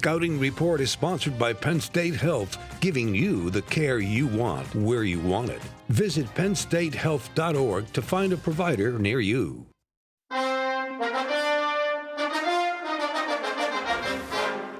Scouting Report is sponsored by Penn State Health, giving you the care you want, where you want it. Visit PennStateHealth.org to find a provider near you.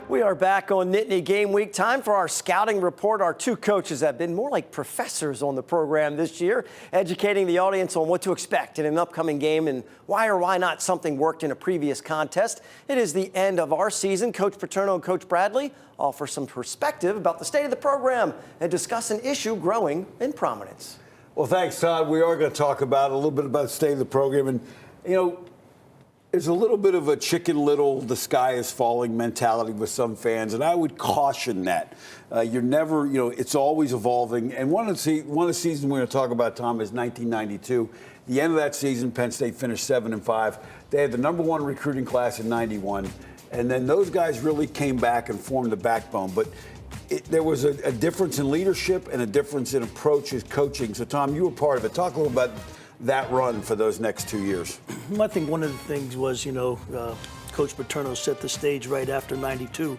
We are back on Nittany Game Week. Time for our scouting report. Our two coaches have been more like professors on the program this year, educating the audience on what to expect in an upcoming game and why or why not something worked in a previous contest. It is the end of our season. Coach Paterno and Coach Bradley offer some perspective about the state of the program and discuss an issue growing in prominence. Well, thanks, Todd. We are going to talk about a little bit about the state of the program. And, you know, there's a little bit of a Chicken Little, the sky is falling mentality with some fans, and I would caution that. You're never, you know, it's always evolving. And one of the seasons we're going to talk about, Tom, is 1992. The end of that season, Penn State finished 7-5. They had the #1 recruiting class in '91, and then those guys really came back and formed the backbone. But there was a difference in leadership and a difference in approaches, coaching. So, Tom, you were part of it. Talk a little about that run for those next 2 years. I think one of the things was, Coach Paterno set the stage right after '92.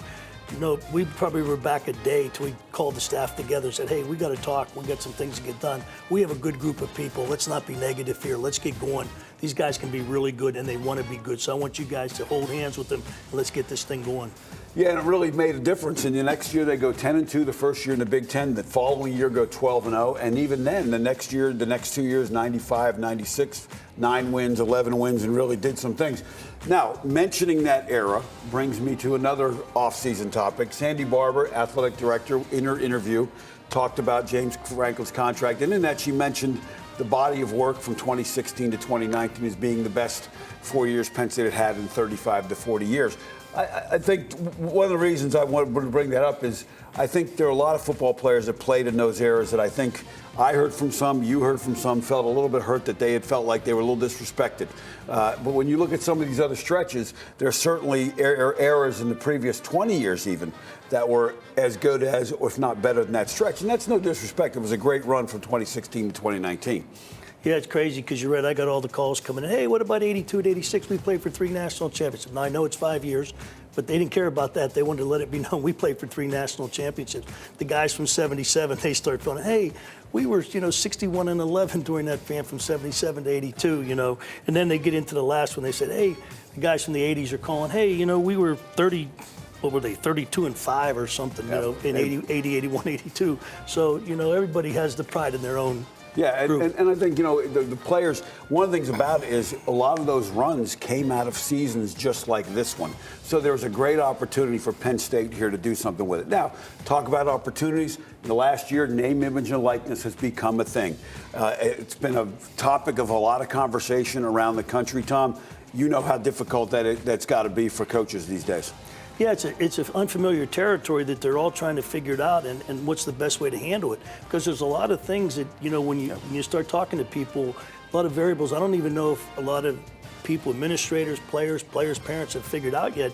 We probably were back a day till we called the staff together and said, hey, we got to talk. We got some things to get done. We have a good group of people. Let's not be negative here. Let's get going. These guys can be really good, and they want to be good. So I want you guys to hold hands with them, and let's get this thing going. Yeah, and it really made a difference. And the next year they go 10-2 the first year in the Big Ten. The following year go 12-0. And even then, the next 2 years, 95, 96, 9 wins, 11 wins, and really did some things. Now, mentioning that era brings me to another off-season topic. Sandy Barber, athletic director, in her interview, talked about James Franklin's contract. And in that, she mentioned the body of work from 2016 to 2019 as being the best 4 years Penn State had in 35 to 40 years. I think one of the reasons I wanted to bring that up is I think there are a lot of football players that played in those eras that I think I heard from some, you heard from some, felt a little bit hurt that they had felt like they were a little disrespected. But when you look at some of these other stretches, there are certainly eras in the previous 20 years even that were as good as, if not better than that stretch. And that's no disrespect. It was a great run from 2016 to 2019. Yeah, it's crazy because you're right. I got all the calls coming in. Hey, what about 82 to 86? We played for 3 national championships. Now, I know it's 5 years, but they didn't care about that. They wanted to let it be known we played for 3 national championships. The guys from 77, they start going, hey, we were, 61-11 during that fan from 77 to 82, And then they get into the last one. They said, hey, the guys from the 80s are calling, hey, we were 30. What were they, 32-5 or something, in 80, 81, 82. So, everybody has the pride in their own. Yeah, and I think, the players, one of the things about it is a lot of those runs came out of seasons just like this one. So there was a great opportunity for Penn State here to do something with it. Now, talk about opportunities. In the last year, name, image, and likeness has become a thing. It's been a topic of a lot of conversation around the country. Tom, you know how difficult that's got to be for coaches these days. Yeah, it's an unfamiliar territory that they're all trying to figure it out and what's the best way to handle it. Because there's a lot of things that, when you start talking to people, a lot of variables. I don't even know if a lot of people, administrators, players, parents have figured out yet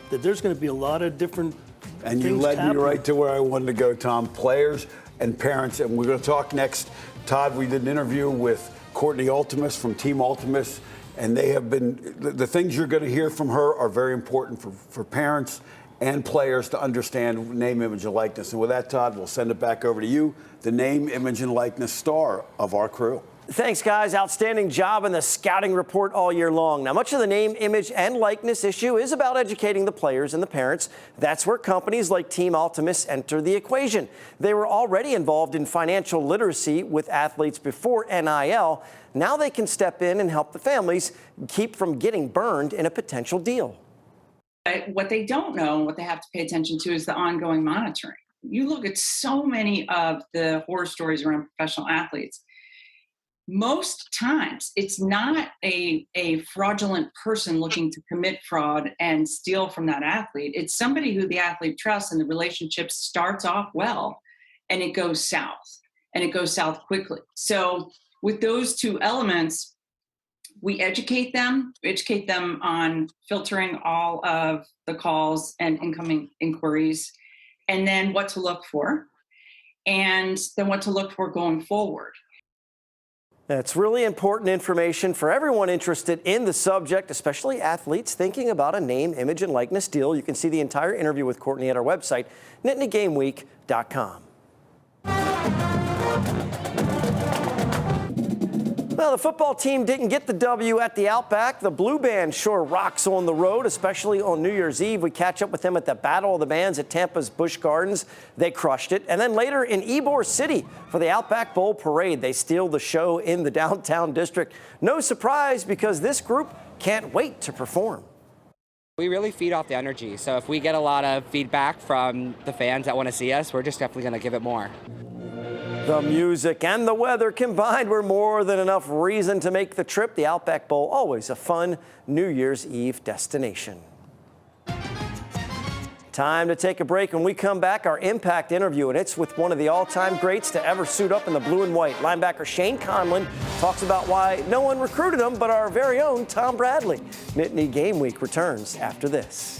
that there's going to be a lot of different And things you led happening. me right to where I wanted to go, Tom. Players and parents, and we're going to talk next. Todd, we did an interview with Courtney Ultimus from Team Ultimus. And they have been, the things you're going to hear from her are very important for parents and players to understand name, image, and likeness. And with that, Todd, we'll send it back over to you, the name, image, and likeness star of our crew. Thanks, guys. Outstanding job in the scouting report all year long. Now, much of the name, image, and likeness issue is about educating the players and the parents. That's where companies like Team Ultimus enter the equation. They were already involved in financial literacy with athletes before NIL. Now they can step in and help the families keep from getting burned in a potential deal. What they don't know and what they have to pay attention to is the ongoing monitoring. You look at so many of the horror stories around professional athletes. Most times, it's not a fraudulent person looking to commit fraud and steal from that athlete. It's somebody who the athlete trusts, and the relationship starts off well, and it goes south, and it goes south quickly. So with those two elements, we educate them on filtering all of the calls and incoming inquiries, and then what to look for, and then what to look for going forward. That's really important information for everyone interested in the subject, especially athletes thinking about a name, image, and likeness deal. You can see the entire interview with Courtney at our website, NittanyGameWeek.com. Well, the football team didn't get the W at the Outback. The Blue Band sure rocks on the road, especially on New Year's Eve. We catch up with them at the Battle of the Bands at Tampa's Busch Gardens. They crushed it. And then later in Ybor City for the Outback Bowl Parade, they steal the show in the downtown district. No surprise, because this group can't wait to perform. We really feed off the energy. So if we get a lot of feedback from the fans that want to see us, we're just definitely going to give it more. The music and the weather combined were more than enough reason to make the trip. The Outback Bowl, always a fun New Year's Eve destination. Time to take a break. When we come back, our Impact interview, and it's with one of the all-time greats to ever suit up in the blue and white. Linebacker Shane Conlon talks about why no one recruited him but our very own Tom Bradley. Nittany Game Week returns after this.